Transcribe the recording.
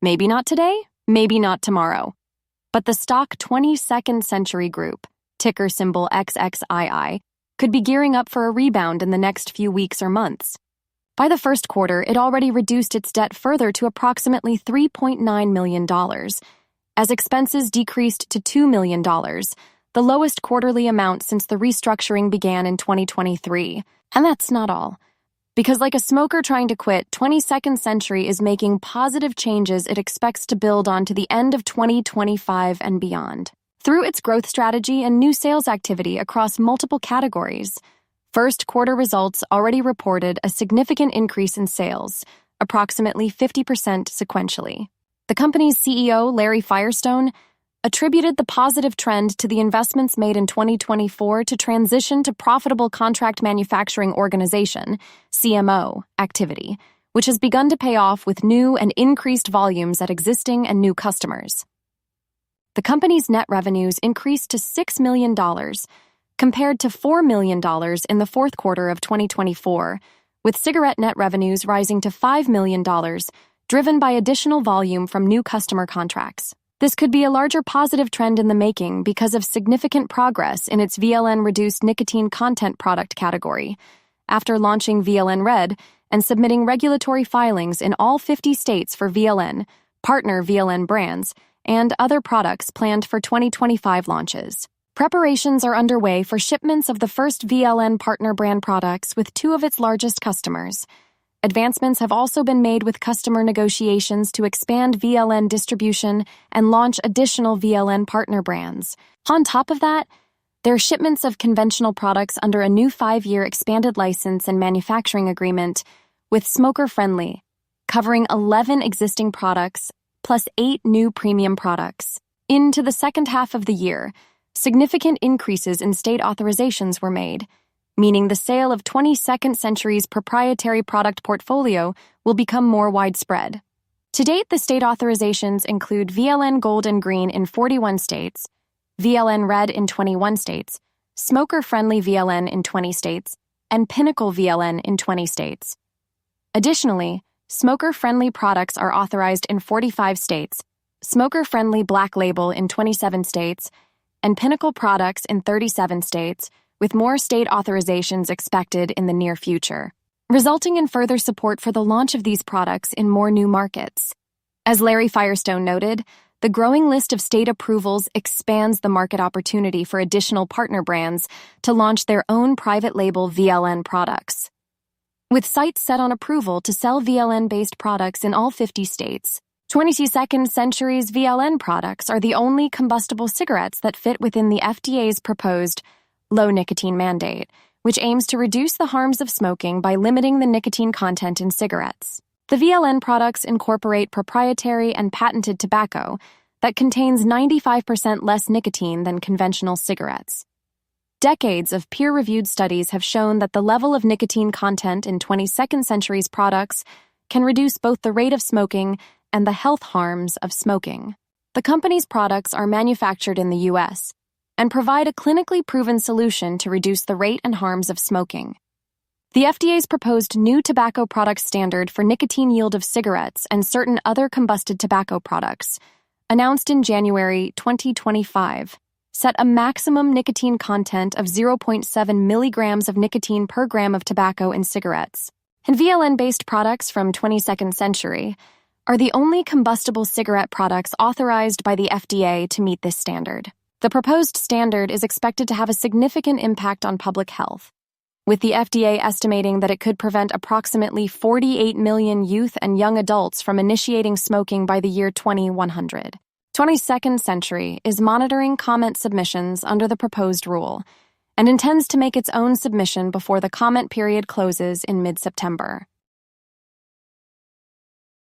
Maybe not today, maybe not tomorrow. But the stock 22nd Century Group, ticker symbol XXII, could be gearing up for a rebound in the next few weeks or months. By the first quarter, it already reduced its debt further to approximately $3.9 million, as expenses decreased to $2 million, the lowest quarterly amount since the restructuring began in 2023. And that's not all. Because like a smoker trying to quit, 22nd Century is making positive changes it expects to build on to the end of 2025 and beyond. Through its growth strategy and new sales activity across multiple categories, first quarter results already reported a significant increase in sales, approximately 50% sequentially. The company's CEO, Larry Firestone, attributed the positive trend to the investments made in 2024 to transition to profitable contract manufacturing organization, CMO, activity, which has begun to pay off with new and increased volumes at existing and new customers. The company's net revenues increased to $6 million, compared to $4 million in the fourth quarter of 2024, with cigarette net revenues rising to $5 million, driven by additional volume from new customer contracts. This could be a larger positive trend in the making because of significant progress in its VLN-reduced nicotine content product category, after launching VLN Red and submitting regulatory filings in all 50 states for VLN, partner VLN brands, and other products planned for 2025 launches. Preparations are underway for shipments of the first VLN partner brand products with two of its largest customers. Advancements have also been made with customer negotiations to expand VLN distribution and launch additional VLN partner brands. On top of that, there are shipments of conventional products under a new 5-year expanded license and manufacturing agreement with Smoker Friendly, covering 11 existing products plus 8 new premium products. Into the second half of the year, significant increases in state authorizations were made, meaning the sale of 22nd Century's proprietary product portfolio will become more widespread. To date, the state authorizations include VLN Gold and Green in 41 states, VLN Red in 21 states, Smoker-Friendly VLN in 20 states, and Pinnacle VLN in 20 states. Additionally, smoker-friendly products are authorized in 45 states, Smoker-Friendly Black Label in 27 states, and Pinnacle products in 37 states, with more state authorizations expected in the near future, resulting in further support for the launch of these products in more new markets. As Larry Firestone noted, the growing list of state approvals expands the market opportunity for additional partner brands to launch their own private label VLN products. With sights set on approval to sell VLN-based products in all 50 states, 22nd Century's VLN products are the only combustible cigarettes that fit within the FDA's proposed low nicotine mandate, which aims to reduce the harms of smoking by limiting the nicotine content in cigarettes. The VLN products incorporate proprietary and patented tobacco that contains 95% less nicotine than conventional cigarettes. Decades of peer-reviewed studies have shown that the level of nicotine content in 22nd Century's products can reduce both the rate of smoking and the health harms of smoking. The company's products are manufactured in the U.S., and provide a clinically proven solution to reduce the rate and harms of smoking. The FDA's proposed new tobacco product standard for nicotine yield of cigarettes and certain other combusted tobacco products, announced in January 2025, set a maximum nicotine content of 0.7 milligrams of nicotine per gram of tobacco in cigarettes. And VLN-based products from 22nd Century are the only combustible cigarette products authorized by the FDA to meet this standard. The proposed standard is expected to have a significant impact on public health, with the FDA estimating that it could prevent approximately 48 million youth and young adults from initiating smoking by the year 2100. 22nd Century is monitoring comment submissions under the proposed rule and intends to make its own submission before the comment period closes in mid-September.